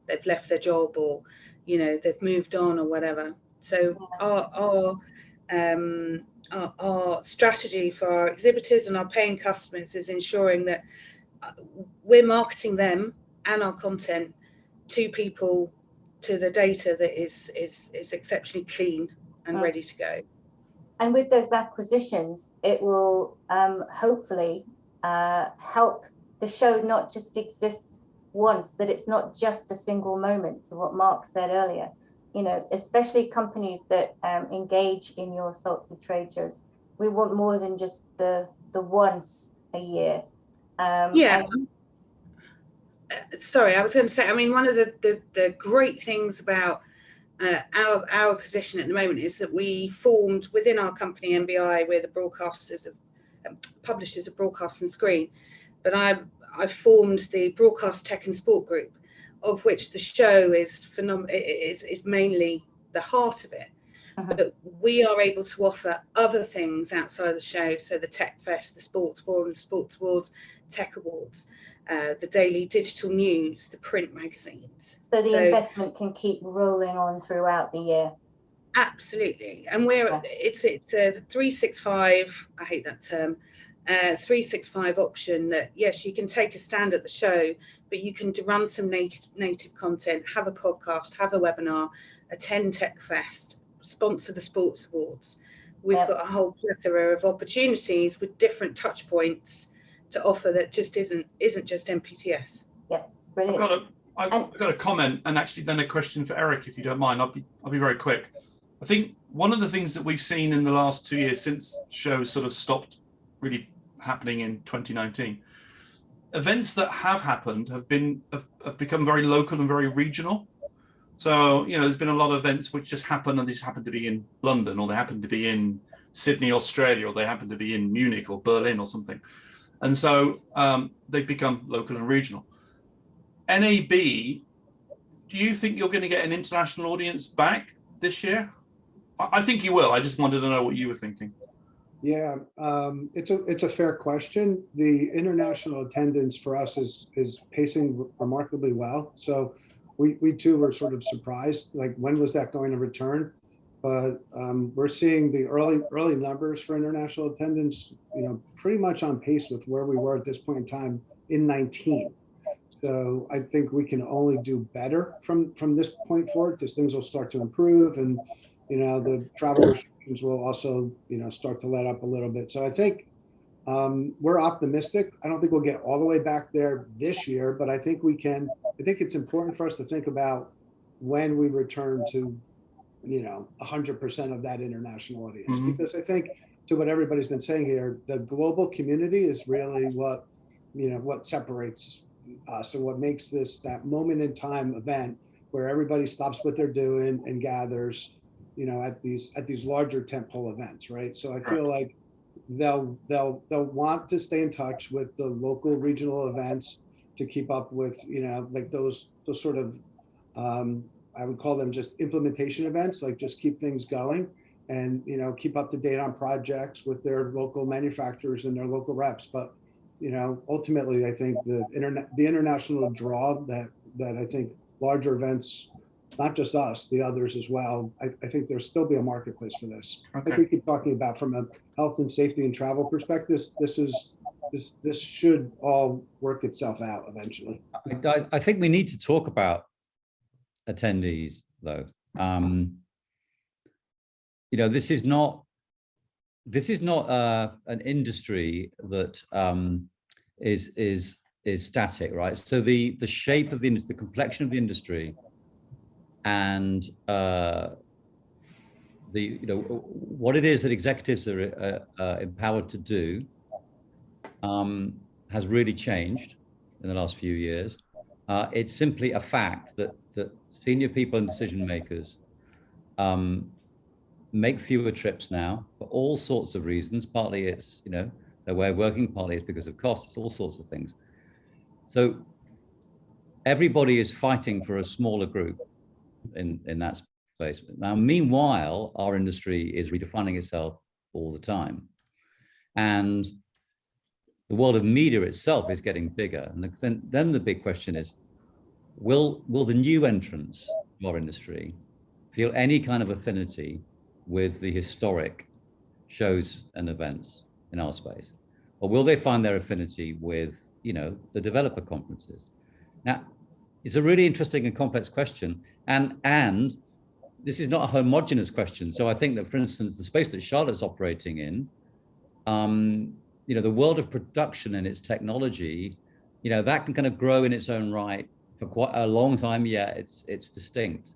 they've left their job, or you know, they've moved on or whatever. So our strategy for our exhibitors and our paying customers is ensuring that we're marketing them and our content to people, to the data that is exceptionally clean and ready to go. And with those acquisitions, it will hopefully help the show not just exist once, that it's not just a single moment, to what Mark said earlier. You know, especially companies that engage in your sorts of trade shows, we want more than just the once a year. Sorry, I was going to say, I mean, one of the great things about our position at the moment is that we formed within our company, MBI, we're the broadcasters of publishers of Broadcast and Screen, but I formed the Broadcast Tech and Sport group, of which the show is mainly the heart of it. But we are able to offer other things outside of the show, so the Tech Fest, the Sports Forum, the Sports Awards, Tech Awards, the daily digital news, the print magazines. So the investment can keep rolling on throughout the year. Absolutely, and it's a 365. I hate that term. 365 option that, yes, you can take a stand at the show, but you can run some native content, have a podcast, have a webinar, attend Tech Fest, sponsor the Sports Awards. We've got a whole plethora of opportunities with different touch points to offer that just isn't just MPTS. Yeah, brilliant. I've got a comment and actually then a question for Eric, if you don't mind. I'll be very quick. I think one of the things that we've seen in the last 2 years since shows sort of stopped really happening in 2019, events that have happened have become very local and very regional. So, you know, there's been a lot of events which just happen, and they just happen to be in London, or they happen to be in Sydney, Australia, or they happen to be in Munich or Berlin or something. And so they've become local and regional. NAB, do you think you're going to get an international audience back this year? I think you will. I just wanted to know what you were thinking. Yeah, it's a fair question. The international attendance for us is pacing remarkably well. So we too were sort of surprised, like, when was that going to return? But we're seeing the early numbers for international attendance, you know, pretty much on pace with where we were at this point in time in 19. So I think we can only do better from this point forward, because things will start to improve, and, you know, the travel restrictions will also, you know, start to let up a little bit. So I think we're optimistic. I don't think we'll get all the way back there this year, but I think we can. I think it's important for us to think about when we return to, you know, 100% of that international audience, because I think, to what everybody's been saying here, the global community is really what, you know, what separates us and what makes this that moment in time event where everybody stops what they're doing and gathers, you know, at these larger tentpole events, right? So I feel like they'll want to stay in touch with the local regional events to keep up with, you know, like those sort of I would call them just implementation events, like just keep things going and, you know, keep up to date on projects with their local manufacturers and their local reps. But, you know, ultimately, I think the international draw that I think larger events, not just us, the others as well, I think there'll still be a marketplace for this. Okay. I think we keep talking about, from a health and safety and travel perspective, this should all work itself out eventually. I think we need to talk about attendees, though. You know, this is not an industry that is static, right? So the shape of the industry, the complexion of the industry, and you know, what it is that executives are empowered to do has really changed in the last few years. It's simply a fact that senior people and decision makers make fewer trips now for all sorts of reasons. Partly it's, you know, their way of working, partly it's because of costs, all sorts of things. So everybody is fighting for a smaller group in that space. Now, meanwhile, our industry is redefining itself all the time. And the world of media itself is getting bigger. And then the big question is, will the new entrants to our industry feel any kind of affinity with the historic shows and events in our space? Or will they find their affinity with, you know, the developer conferences? Now, it's a really interesting and complex question. And this is not a homogeneous question. So I think that, for instance, the space that Charlotte's operating in, you know, the world of production and its technology, you know, that can kind of grow in its own right for quite a long time. Yeah, it's distinct.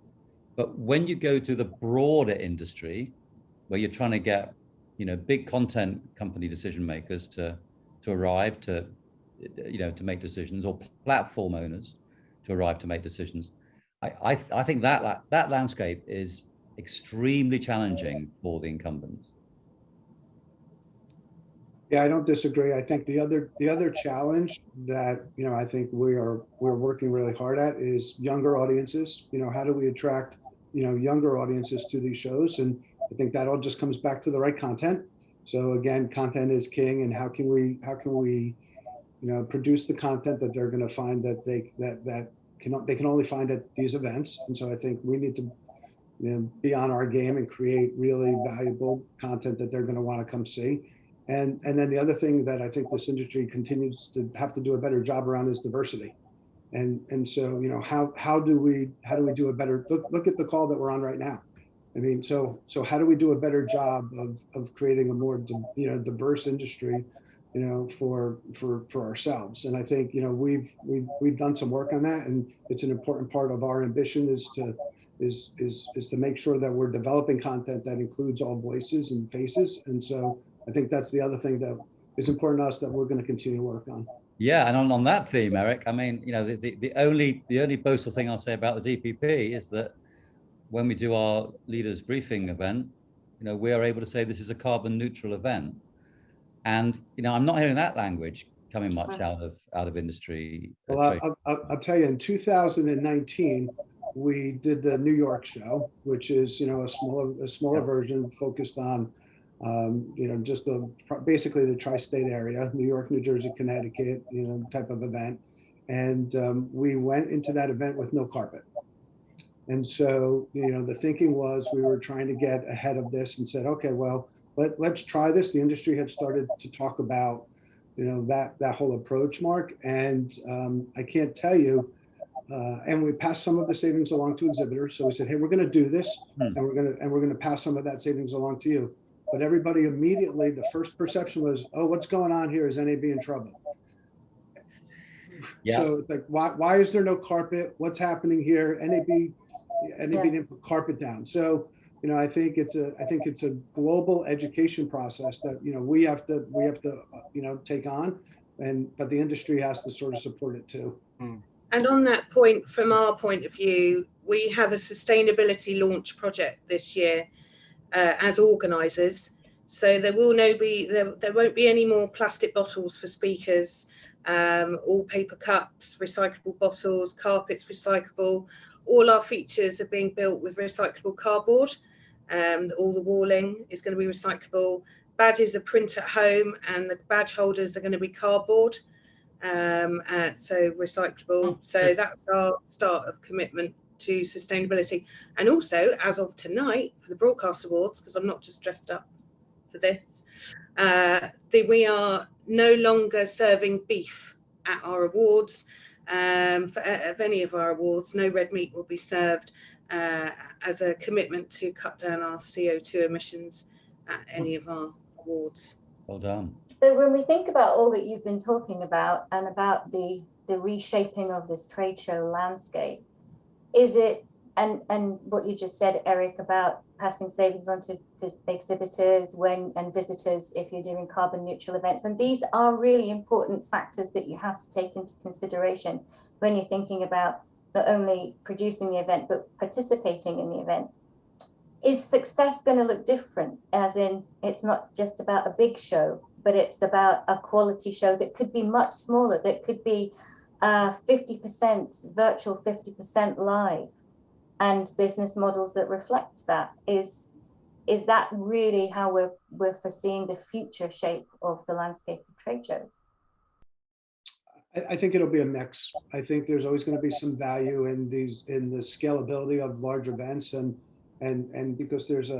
But when you go to the broader industry, where you're trying to get, you know, big content company decision makers to arrive to, you know, to make decisions, or platform owners to arrive to make decisions, I think that landscape is extremely challenging for the incumbents. Yeah, I don't disagree. I think the other challenge that, you know, I think we're working really hard at is younger audiences. You know, how do we attract, you know, younger audiences to these shows? And I think that all just comes back to the right content. So again, content is king, and how can we, you know, produce the content that they're going to find that they can only find at these events. And so I think we need to, you know, be on our game and create really valuable content that they're going to want to come see. And then the other thing that I think this industry continues to have to do a better job around is diversity. And so, you know, how do we do a better look at the call that we're on right now? I mean, so how do we do a better job of creating a more diverse industry, you know, for ourselves? And I think, you know, we've done some work on that, and it's an important part of our ambition is to make sure that we're developing content that includes all voices and faces. And so I think that's the other thing that is important to us that we're going to continue to work on. Yeah, and on that theme, Eric, I mean, you know, the only boastful thing I'll say about the DPP is that when we do our leaders briefing event, you know, we are able to say this is a carbon neutral event. And, you know, I'm not hearing that language coming much out of industry. Well, I'll tell you, in 2019, we did the New York show, which is, you know, a smaller version focused on, you know, just basically the tri-state area, New York, New Jersey, Connecticut, you know, type of event. And we went into that event with no carpet. And so, you know, the thinking was we were trying to get ahead of this and said, okay, well, let's try this. The industry had started to talk about, you know, that whole approach, Mark. And I can't tell you, and we passed some of the savings along to exhibitors. So we said, hey, we're going to do this, and we're going to pass some of that savings along to you. But everybody immediately, the first perception was, oh, what's going on here? Is NAB in trouble? Yeah. So it's like, why is there no carpet? What's happening here? NAB didn't put carpet down. So, you know, I think it's a global education process that, you know, we have to you know, take on, but the industry has to sort of support it too. And on that point, from our point of view, we have a sustainability launch project this year as organisers. So there won't be any more plastic bottles for speakers, all paper cups, recyclable bottles, carpets recyclable. All our features are being built with recyclable cardboard. All the walling is going to be recyclable. Badges are print at home, and the badge holders are going to be cardboard, so recyclable. So that's our start of commitment to sustainability. And also, as of tonight, for the Broadcast Awards, because I'm not just dressed up for this, we are no longer serving beef at our awards. Of any of our awards, no red meat will be served, as a commitment to cut down our CO2 emissions at any of our awards. Well done. So when we think about all that you've been talking about and about the reshaping of this trade show landscape, is it, and what you just said, Eric, about passing savings on to exhibitors and visitors if you're doing carbon neutral events, and these are really important factors that you have to take into consideration when you're thinking about not only producing the event but participating in the event. Is success going to look different, as in it's not just about a big show, but it's about a quality show that could be much smaller, that could be 50% virtual, 50% live, and business models that reflect that? Is that really how we're foreseeing the future shape of the landscape of trade shows? I think it'll be a mix. I think there's always going to be some value in the scalability of large events, and because there's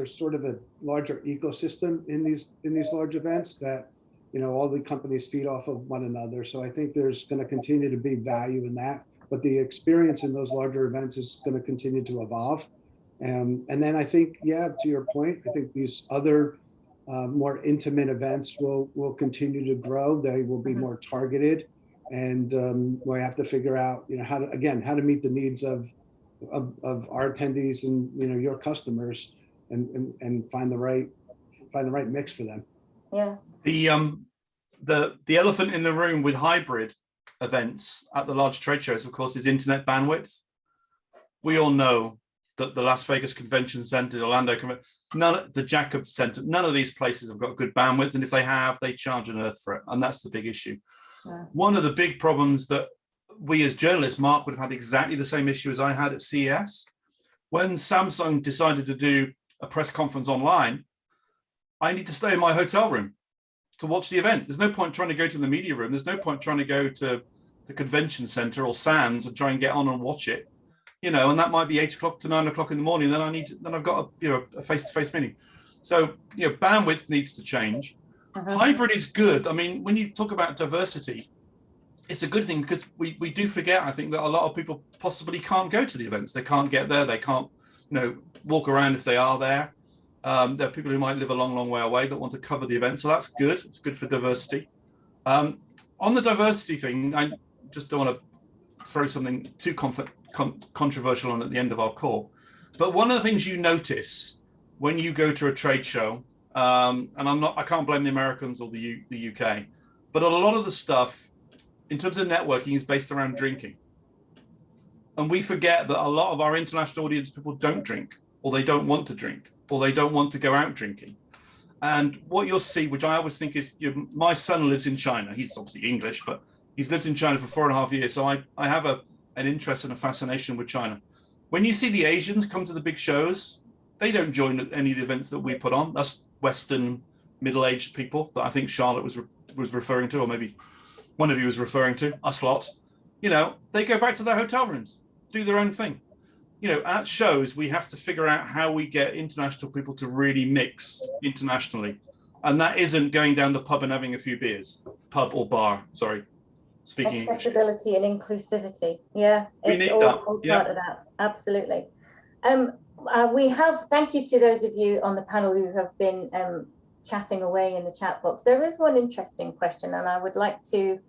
sort of a larger ecosystem in these large events that, you know, all the companies feed off of one another. So I think there's going to continue to be value in that, but the experience in those larger events is going to continue to evolve. And then I think, yeah, to your point, I think these other more intimate events will continue to grow. They will be more targeted, and we have to figure out, you know, how to meet the needs of our attendees and, you know, your customers, and find the right mix for them. Yeah. The elephant in the room with hybrid events at the large trade shows, of course, is internet bandwidth. We all know that the Las Vegas Convention Center, Orlando, the Jacob Center, none of these places have got good bandwidth, and if they have, they charge an earth for it, and that's the big issue. Yeah. One of the big problems that we as journalists, Mark, would have had exactly the same issue as I had at CES. When Samsung decided to do a press conference online, I need to stay in my hotel room to watch the event. There's no point trying to go to the media room. There's no point trying to go to the convention center or Sands and try and get on and watch it. You know, and that might be 8 o'clock to 9 o'clock in the morning. Then I've got a face-to-face meeting. So, you know, bandwidth needs to change. Hybrid is good. I mean, when you talk about diversity, it's a good thing because we do forget, I think, that a lot of people possibly can't go to the events. They can't get there. They can't, walk around if they are there. There are people who might live a long, long way away that want to cover the event. So that's good. It's good for diversity. On the diversity thing, I just don't want to throw something too controversial on at the end of our call. But one of the things you notice when you go to a trade show, and I can't blame the Americans or the UK, but a lot of the stuff in terms of networking is based around drinking. And we forget that a lot of our international audience people don't drink, or they don't want to drink, or they don't want to go out drinking. And what you'll see, which I always think is, my son lives in China. He's obviously English, but he's lived in China for 4.5 years. So I have an interest and a fascination with China. When you see the Asians come to the big shows, they don't join any of the events that we put on. That's Western middle-aged people that I think Charlotte was referring to, or maybe one of you was referring to, us lot. They go back to their hotel rooms, do their own thing. At shows, we have to figure out how we get international people to really mix internationally. And that isn't going down the pub and having a few beers. Pub or bar, sorry. Speaking accessibility and inclusivity. Yeah, we it's need all that. part of that. Absolutely. Thank you to those of you on the panel who have been chatting away in the chat box. There is one interesting question, and I would like to,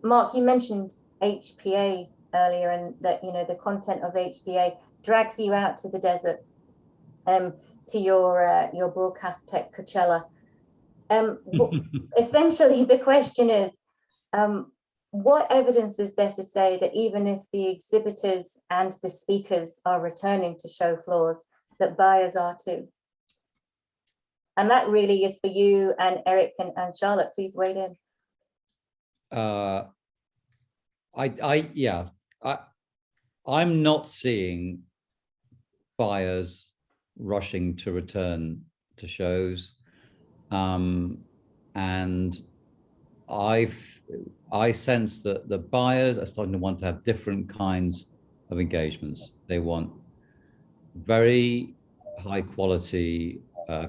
Mark, you mentioned HPA earlier, and that the content of HPA drags you out to the desert, to your broadcast tech Coachella. Essentially, the question is, what evidence is there to say that even if the exhibitors and the speakers are returning to show floors, that buyers are too? And that really is for you and Eric and Charlotte. Please weigh in. I'm not seeing buyers rushing to return to shows, and I sense that the buyers are starting to want to have different kinds of engagements. They want very high quality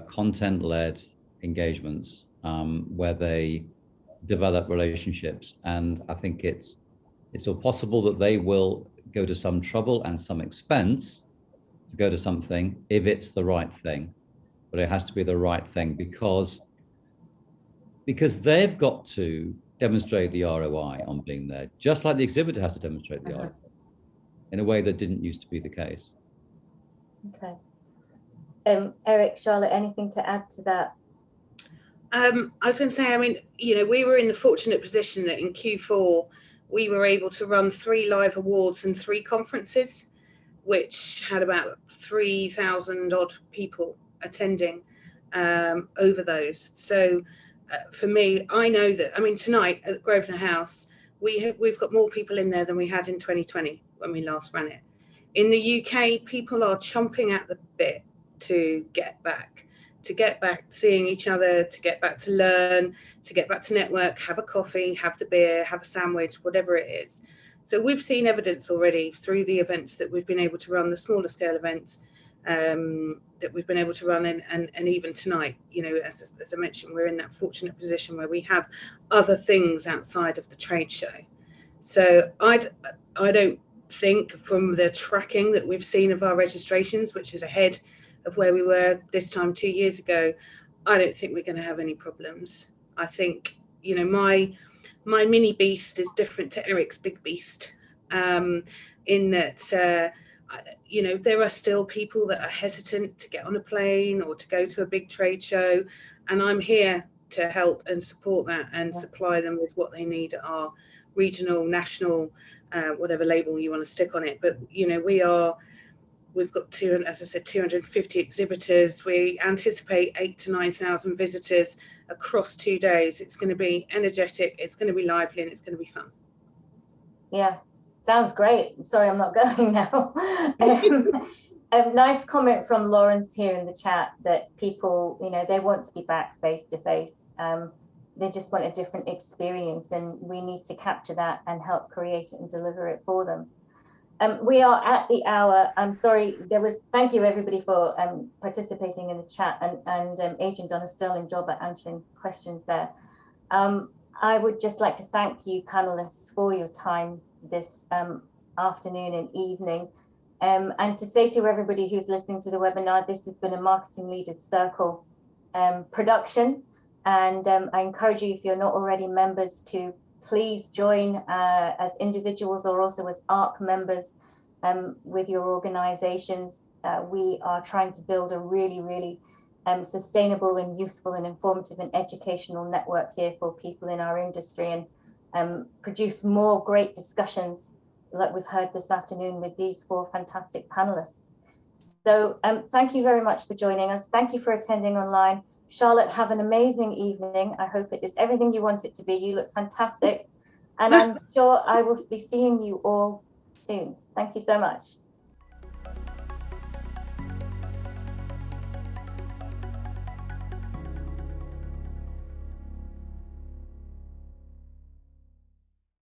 content-led engagements where they develop relationships, and I think it's still possible that they will go to some trouble and some expense to go to something if it's the right thing, but it has to be the right thing because they've got to demonstrate the ROI on being there, just like the exhibitor has to demonstrate the ROI in a way that didn't used to be the case. Okay. Eric, Charlotte, anything to add to that? I was going to say, we were in the fortunate position that in Q4, we were able to run 3 live awards and 3 conferences, which had about 3,000 odd people attending over those. So for me, I know that, tonight at Grosvenor House, we've got more people in there than we had in 2020 when we last ran it. In the UK, people are chomping at the bit to get back seeing each other, to get back to learn, to get back to network, have a coffee, have the beer, have a sandwich, whatever it is. So we've seen evidence already through the events that we've been able to run, the smaller scale events that we've been able to run, and even tonight, as I mentioned, we're in that fortunate position where we have other things outside of the trade show. So I don't think, from the tracking that we've seen of our registrations, which is ahead of where we were this time 2 years ago, I don't think we're going to have any problems. I think, my mini beast is different to Eric's big beast, in that, there are still people that are hesitant to get on a plane or to go to a big trade show, and I'm here to help and support that and supply them with what they need at our regional, national, whatever label you want to stick on it. But, we've got 250 exhibitors. We anticipate 8,000 to 9,000 visitors across 2 days. It's going to be energetic, it's going to be lively, and it's going to be fun. Yeah, sounds great. Sorry, I'm not going now. A nice comment from Lawrence here in the chat that people, they want to be back face to face. They just want a different experience, and we need to capture that and help create it and deliver it for them. We are at the hour. I'm sorry. Thank you everybody for participating in the chat, and Adrian done a sterling job at answering questions there. I would just like to thank you panelists for your time this afternoon and evening, and to say to everybody who's listening to the webinar, this has been a Marketing Leaders Circle production, and I encourage you, if you're not already members, to please join as individuals or also as ARC members with your organizations. We are trying to build a really sustainable and useful and informative and educational network here for people in our industry, and produce more great discussions like we've heard this afternoon with these 4 fantastic panelists. So thank you very much for joining us. Thank you for attending online. Charlotte, have an amazing evening. I hope it is everything you want it to be. You look fantastic. And I'm sure I will be seeing you all soon. Thank you so much.